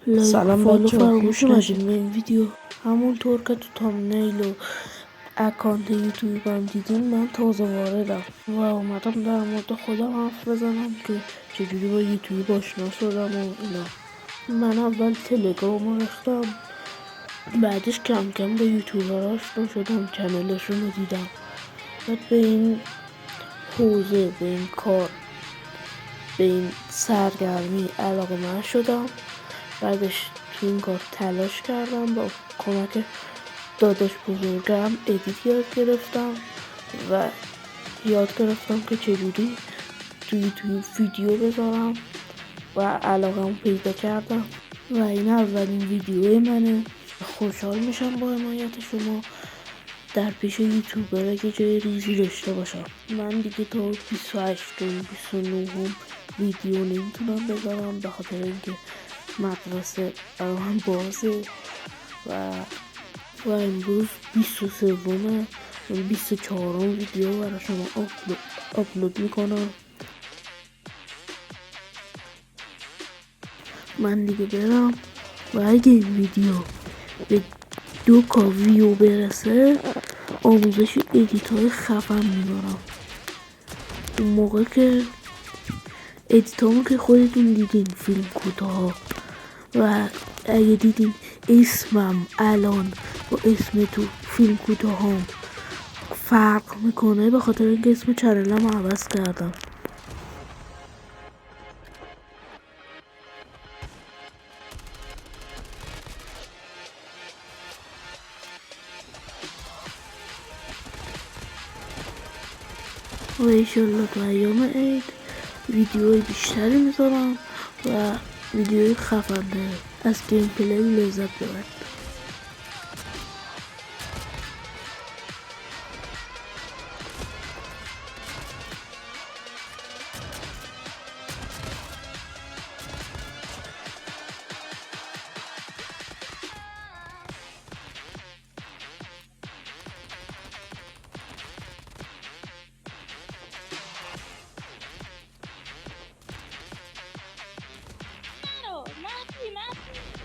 لایک سلام فالو بچه فراموش خوش نشه. به این ویدیو همونطور که تو تامنیل و اکانت یوتیوبم دیدین من تازه واردم و اومدم در مورد خودم حرف بزنم که چجوری با یوتیوب آشنا شدم و اینا. من اول تلگرام ریختم، بعدش کم کم با یوتیوبر آشنا شدم، چنلشون رو دیدم، بعد به این حوزه، به این کار، به این سرگرمی علاقه‌مند شدم. بعدش تو این کار تلاش کردم، با کمک داداش بزرگم ادیت یاد گرفتم و یاد گرفتم که چجوری تو یوتیوب ویدیو بذارم و علاقه‌ام پیدا کردم و این اولین ویدیوی منه. خوشحال میشم با حمایت شما در پیش یوتیوبر که جای ریزی داشته باشم. من دیگه تا 28 و 29 ویدیو نمیتونم بذارم به خاطر اینکه مدرسه برای من بازه و امروز 23 24 ویدیو برای شما آپلود میکنم. من دیگه برم و اگه این ویدیو به 2K ویو برسه آموزش ادیت های خفن میذارم. اون موقع که ادیتامو که خودتون دیدین فیلم کوتاه و اگه دیدین اسمم الان با اسم تو فیلم کوتاه فرق میکنه به خاطر اینکه اسم چنلم عوض کردم. و ایشالله تو ایام عید ویدیوهای بیشتری میذارم و ویدیوهای خفن‌تر از گیم پلی لذت ببرید. Mati.